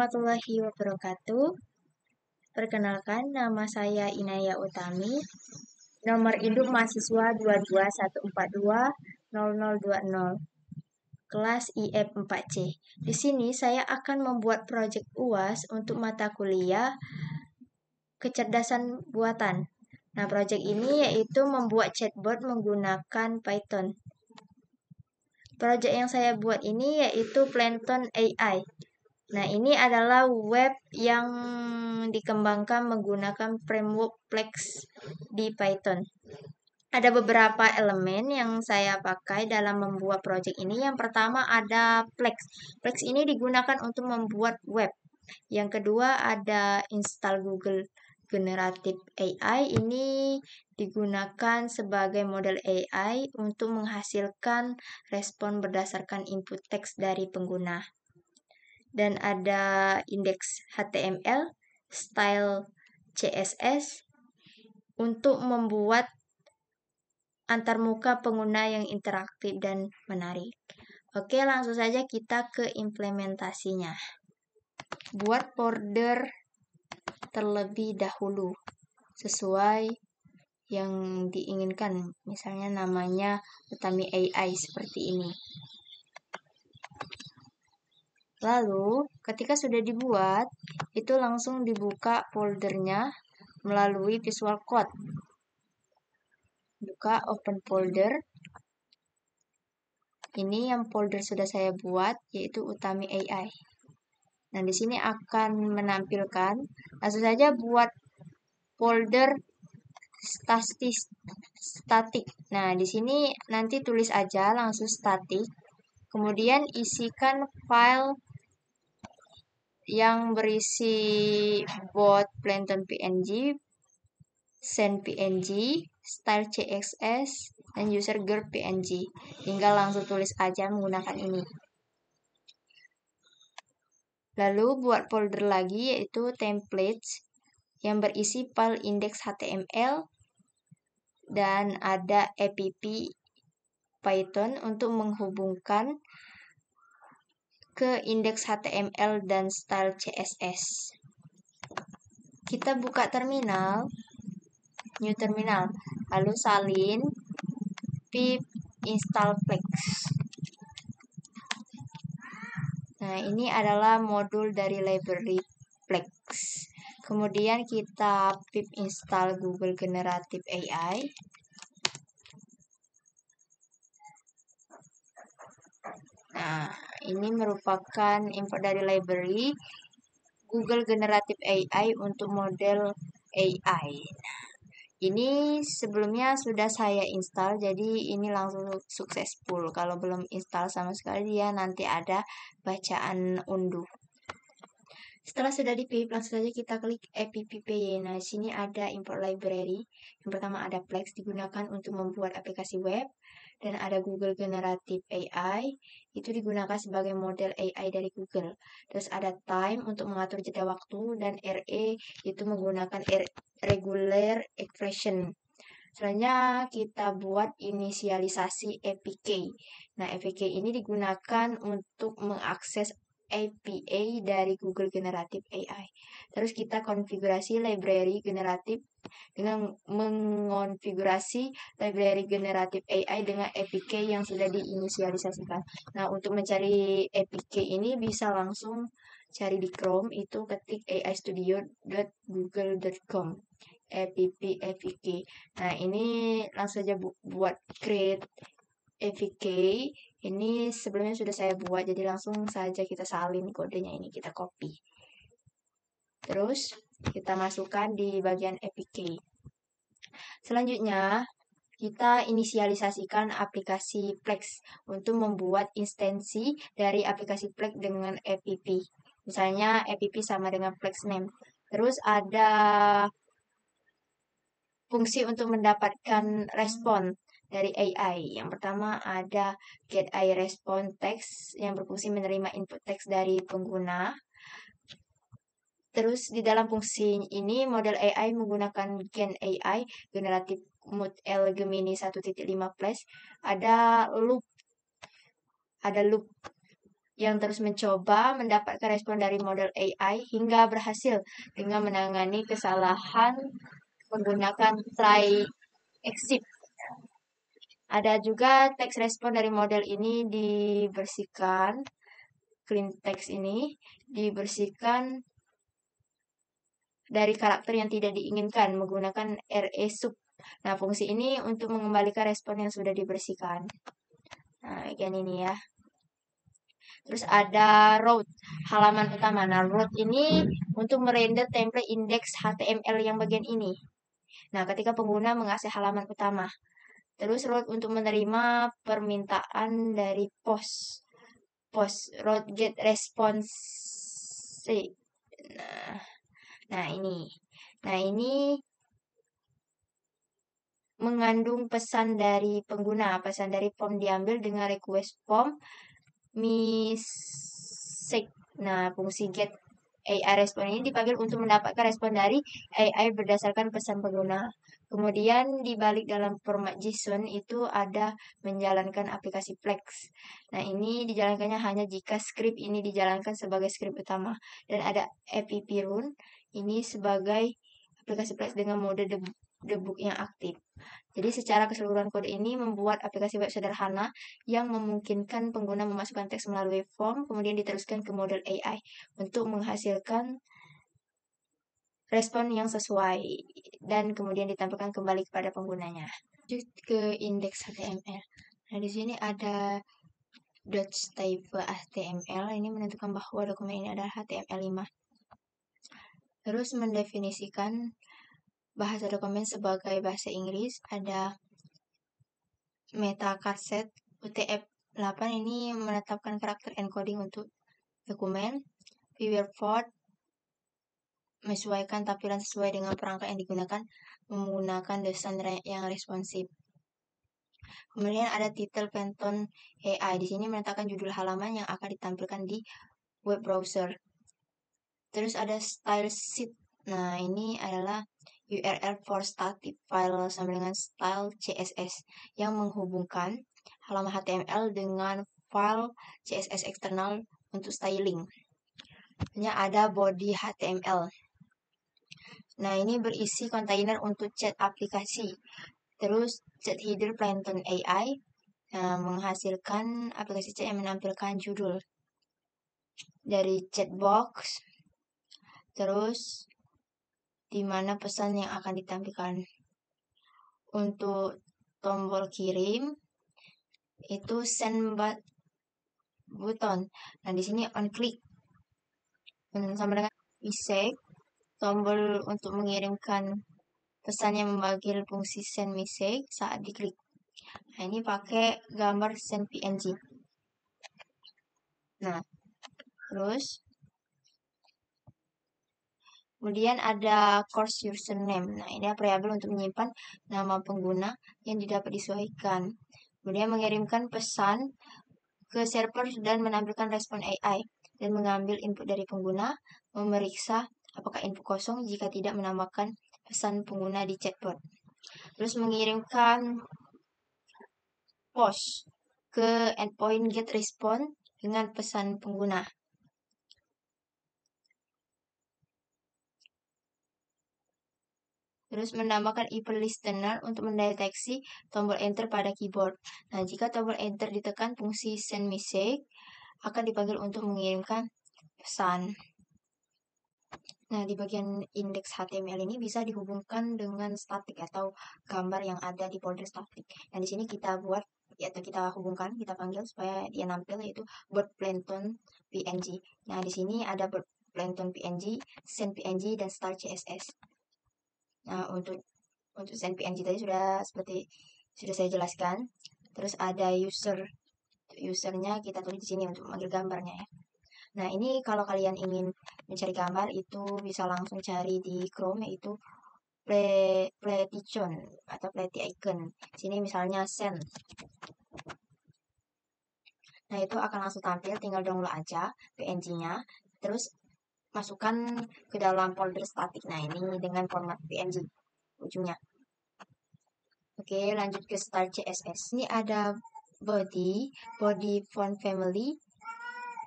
warahmatullahi wabarakatuh. Perkenalkan, nama saya Inaya Utami. Nomor induk mahasiswa 221420020. Kelas IF 4C. Di sini saya akan membuat proyek UAS untuk mata kuliah kecerdasan buatan. Nah, proyek ini yaitu membuat chatbot menggunakan Python. Proyek yang saya buat ini yaitu Plankton AI. Nah, ini adalah web yang dikembangkan menggunakan framework Plex di Python. Ada beberapa elemen yang saya pakai dalam membuat proyek ini. Yang pertama ada Plex. Plex ini digunakan untuk membuat web. Yang kedua ada install Google Generative AI. Ini digunakan sebagai model AI untuk menghasilkan respon berdasarkan input teks dari pengguna. Dan ada indeks HTML, style CSS untuk membuat antarmuka pengguna yang interaktif dan menarik. Oke, langsung saja kita ke implementasinya. Buat folder terlebih dahulu sesuai yang diinginkan. Misalnya namanya Utami AI seperti ini. Lalu, ketika sudah dibuat, itu langsung dibuka foldernya melalui Visual Code. Buka open folder. Ini yang folder sudah saya buat, yaitu Utami AI. Nah, di sini akan menampilkan, langsung saja buat folder statik. Nah, di sini nanti tulis aja langsung statik. Kemudian isikan file yang berisi bot Plankton PNG, send PNG, style CSS, dan user girl PNG. Tinggal langsung tulis aja menggunakan ini. Lalu buat folder lagi yaitu templates yang berisi file index HTML dan ada app Python untuk menghubungkan ke indeks HTML dan style CSS. Kita buka terminal, new terminal, lalu salin pip install Plex. Nah, ini adalah modul dari library Plex. Kemudian kita pip install Google Generative AI. Nah, ini merupakan import dari library Google Generative AI untuk model AI. Ini sebelumnya sudah saya install, jadi ini langsung successful. Kalau belum install sama sekali, dia nanti ada bacaan unduh. Setelah sudah di-pip, langsung saja kita klik AppPy. Nah, di sini ada import library. Yang pertama ada Plex, digunakan untuk membuat aplikasi web. Dan ada Google Generative AI, itu digunakan sebagai model AI dari Google. Terus ada Time untuk mengatur jeda waktu, dan RE itu menggunakan regular expression. Selanjutnya kita buat inisialisasi APK. Nah, APK ini digunakan untuk mengakses API dari Google Generative AI. Terus kita konfigurasi library generatif dengan mengonfigurasi library generatif AI dengan APK yang sudah diinisialisasikan. Nah, untuk mencari APK ini bisa langsung cari di Chrome, itu ketik aistudio.google.com APK. Nah, ini langsung saja buat create APK. Ini sebelumnya sudah saya buat, jadi langsung saja kita salin kodenya ini, kita copy. Terus kita masukkan di bagian APK. Selanjutnya, kita inisialisasikan aplikasi Plex untuk membuat instansi dari aplikasi Plex dengan app. Misalnya app sama dengan Plex name. Terus ada fungsi untuk mendapatkan respon dari AI. Yang pertama ada getIResponse text yang berfungsi menerima input teks dari pengguna. Terus di dalam fungsi ini model AI menggunakan Gen AI Generative Model Gemini 1.5 Plus. Ada loop yang terus mencoba mendapatkan respon dari model AI hingga berhasil dengan menangani kesalahan menggunakan try exit. Ada juga teks respon dari model ini dibersihkan, clean text ini dibersihkan dari karakter yang tidak diinginkan menggunakan RE sub. Nah, fungsi ini untuk mengembalikan respon yang sudah dibersihkan. Nah, bagian ini ya. Terus ada root, halaman utama. Nah, root ini untuk merender template index HTML yang bagian ini. Nah, ketika pengguna mengakses halaman utama. Terus root untuk menerima permintaan dari post. Post root get response. Nah, nah ini. Nah, ini mengandung pesan dari pengguna. Pesan dari form diambil dengan request form message. Nah, fungsi get AI respon ini dipanggil untuk mendapatkan respon dari AI berdasarkan pesan pengguna. Kemudian dibalik dalam format JSON itu ada menjalankan aplikasi Flex. Nah, ini dijalankannya hanya jika script ini dijalankan sebagai script utama. Dan ada app run ini sebagai aplikasi Flex dengan mode debug yang aktif. Jadi secara keseluruhan kode ini membuat aplikasi web sederhana yang memungkinkan pengguna memasukkan teks melalui form, kemudian diteruskan ke model AI untuk menghasilkan respon yang sesuai dan kemudian ditampilkan kembali kepada penggunanya. Lanjut ke indeks HTML. Nah, di sini ada .type HTML, ini menentukan bahwa dokumen ini adalah HTML5. Terus mendefinisikan bahasa dokumen sebagai bahasa Inggris, ada metacasset UTF-8 ini menetapkan karakter encoding untuk dokumen. Viewer-Font menyesuaikan tampilan sesuai dengan perangkat yang digunakan menggunakan desain yang responsif. Kemudian ada title Phantom AI. Di sini menetapkan judul halaman yang akan ditampilkan di web browser. Terus ada style sheet. Nah, ini adalah URL for static file sama dengan style CSS yang menghubungkan halaman HTML dengan file CSS eksternal untuk styling. Hanya ada body HTML. Nah, ini berisi kontainer untuk chat aplikasi. Terus chat header Phantom AI menghasilkan aplikasi chat yang menampilkan judul dari chat box. Terus di mana pesan yang akan ditampilkan. Untuk tombol kirim itu send button. Nah, di sini on click. Sama dengan message, tombol untuk mengirimkan pesan yang memanggil fungsi send message saat diklik. Nah, ini pakai gambar send PNG. Nah, terus kemudian ada course username. Nah, ini variabel untuk menyimpan nama pengguna yang didapat disesuaikan. Kemudian mengirimkan pesan ke server dan menampilkan respon AI dan mengambil input dari pengguna, memeriksa apakah input kosong jika tidak menambahkan pesan pengguna di chatbot. Terus mengirimkan post ke endpoint get response dengan pesan pengguna. Terus menambahkan event listener untuk mendeteksi tombol enter pada keyboard. Nah, jika tombol enter ditekan, fungsi send message akan dipanggil untuk mengirimkan pesan. Nah, di bagian indeks HTML ini bisa dihubungkan dengan statik atau gambar yang ada di folder statik. Nah, di sini kita buat atau kita hubungkan, kita panggil supaya dia nampil yaitu bird plankton PNG. Nah, di sini ada bird plankton PNG, send PNG dan start CSS. Nah, untuk send PNG tadi sudah saya jelaskan. Terus ada usernya kita tulis di sini untuk memanggil gambarnya ya. Nah, ini kalau kalian ingin mencari gambar itu bisa langsung cari di Chrome yaitu Playtition atau Playty Icon. Sini misalnya send. Nah, itu akan langsung tampil, tinggal download aja PNG-nya. Terus masukkan ke dalam folder statik. Nah, ini dengan format PNG ujungnya. Oke, lanjut ke start CSS. Ini ada body font family.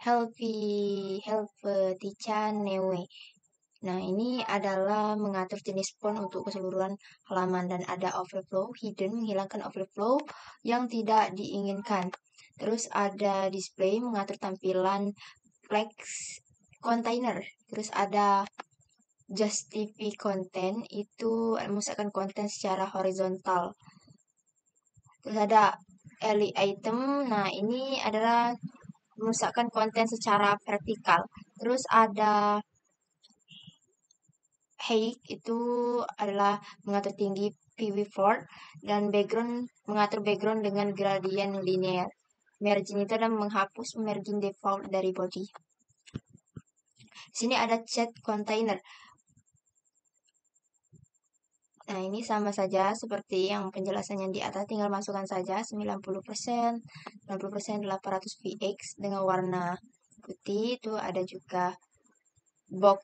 Helvetica Neue. Nah, ini adalah mengatur jenis font untuk keseluruhan halaman dan ada overflow, hidden, menghilangkan overflow yang tidak diinginkan. Terus ada display, mengatur tampilan flex container. Terus ada justify content, itu memusatkan konten secara horizontal. Terus ada early item, nah ini adalah memusatkan konten secara vertikal. Terus ada height, itu adalah mengatur tinggi PV4 dan background, mengatur background dengan gradient linear. Margin itu adalah menghapus margin default dari body. Sini ada chat container. Nah, ini sama saja seperti yang penjelasannya di atas, tinggal masukkan saja 90%, 90%, 800 VX dengan warna putih. Itu ada juga box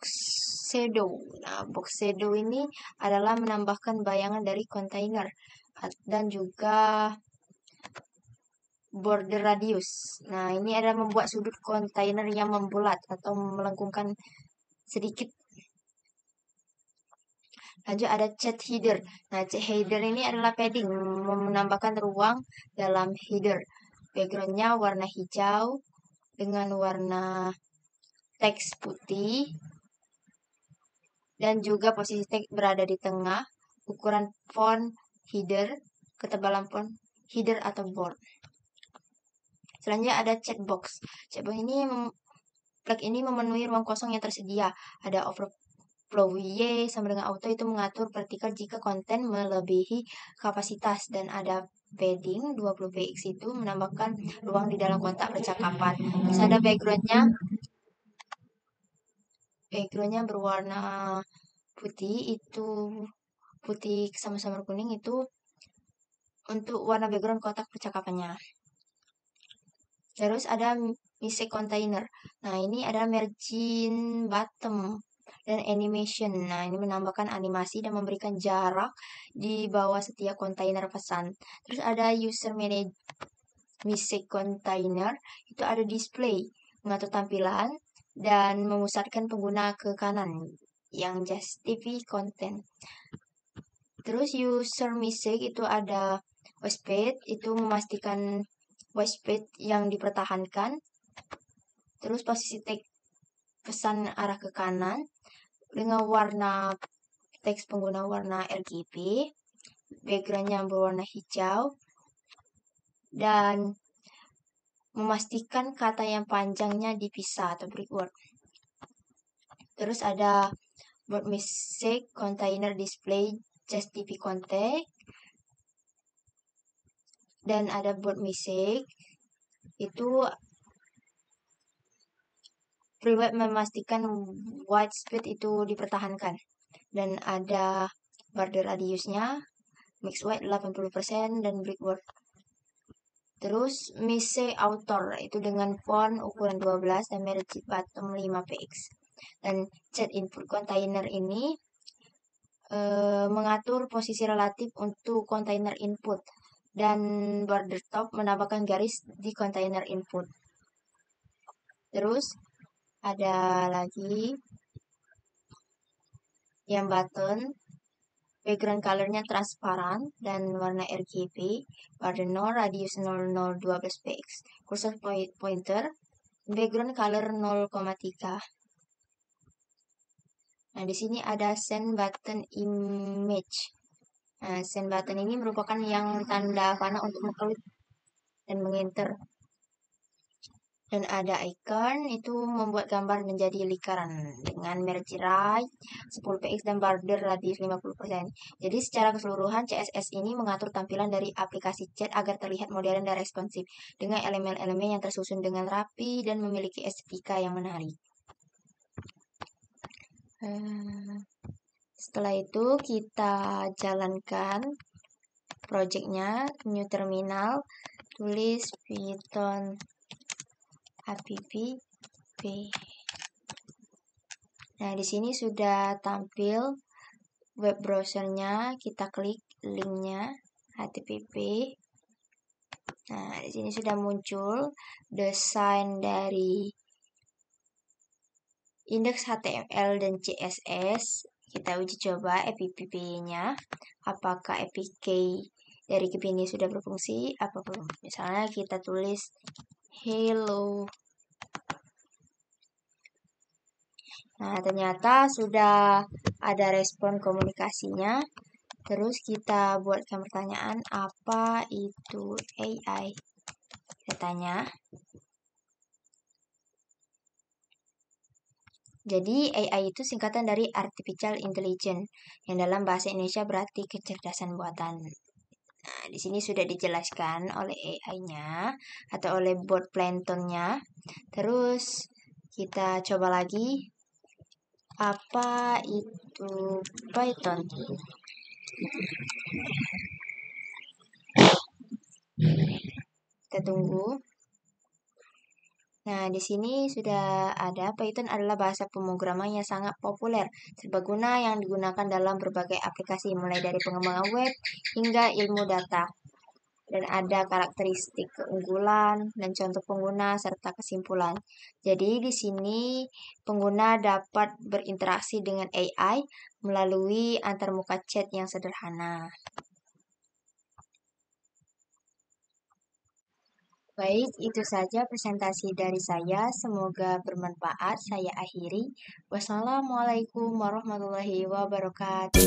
shadow. Nah, box shadow ini adalah menambahkan bayangan dari kontainer dan juga border radius. Nah, ini adalah membuat sudut kontainer yang membulat atau melengkungkan sedikit. Lanjut ada chat header. Nah, chat header ini adalah padding, menambahkan ruang dalam header. Backgroundnya warna hijau dengan warna teks putih. Dan juga posisi teks berada di tengah. Ukuran font header, ketebalan font header atau bold. Selanjutnya ada checkbox. Checkbox ini flag ini memenuhi ruang kosong yang tersedia. Ada overflow Y sama dengan auto, itu mengatur vertikal jika konten melebihi kapasitas, dan ada padding 20 px, itu menambahkan ruang di dalam kotak percakapan. Terus ada backgroundnya berwarna putih, itu putih sama-sama kuning, itu untuk warna background kotak percakapannya. Terus ada mistake container. Nah, ini ada margin bottom dan animation. Nah, ini menambahkan animasi dan memberikan jarak di bawah setiap kontainer pesan. Terus ada user manage mistake container, itu ada display, mengatur tampilan dan memusatkan pengguna ke kanan yang justify content. Terus user mistake itu ada whitespace, itu memastikan whitespace yang dipertahankan. Terus posisi teks pesan arah ke kanan dengan warna teks pengguna warna RGB, backgroundnya berwarna hijau, dan memastikan kata yang panjangnya dipisah atau break word. Terus ada word mistake container display justify content, dan ada word mistake itu private, memastikan white space itu dipertahankan, dan ada border radiusnya mix white 80% dan break word. Terus mistake author itu dengan font ukuran 12 dan margin bottom 5 px. Dan chat input container ini mengatur posisi relatif untuk kontainer input, dan border top menambahkan garis di kontainer input. Terus ada lagi yang button, background colornya transparan dan warna RGB, border 0, radius 0012 px, cursor pointer, background color 0,3. Nah, di sini ada send button image. Nah, send button ini merupakan yang tanda panah untuk mengklik dan mengenter. Dan ada icon, itu membuat gambar menjadi lingkaran dengan margin right 10 px dan border radius 50%. Jadi secara keseluruhan CSS ini mengatur tampilan dari aplikasi chat agar terlihat modern dan responsif dengan elemen-elemen yang tersusun dengan rapi dan memiliki estetika yang menarik. Setelah itu kita jalankan projectnya, new terminal, tulis Python app. Nah, di sini sudah tampil web browsernya, kita klik linknya http. Nah, di sini sudah muncul desain dari indeks HTML dan CSS. Kita uji coba APK-nya. Apakah APK dari KIP ini sudah berfungsi apa belum. Misalnya kita tulis hello. Nah, ternyata sudah ada respon komunikasinya. Terus kita buatkan pertanyaan, apa itu AI? Kita tanya. Jadi AI itu singkatan dari Artificial Intelligence, yang dalam bahasa Indonesia berarti kecerdasan buatan. Nah, di sini sudah dijelaskan oleh AI-nya atau oleh bot Plankton-nya. Terus kita coba lagi, apa itu Python? Kita tunggu. Nah, di sini sudah ada. Python adalah bahasa pemrograman yang sangat populer, serbaguna yang digunakan dalam berbagai aplikasi, mulai dari pengembangan web hingga ilmu data. Dan ada karakteristik keunggulan dan contoh pengguna serta kesimpulan. Jadi di sini pengguna dapat berinteraksi dengan AI melalui antarmuka chat yang sederhana. Baik, itu saja presentasi dari saya. Semoga bermanfaat. Saya akhiri. Wassalamualaikum warahmatullahi wabarakatuh.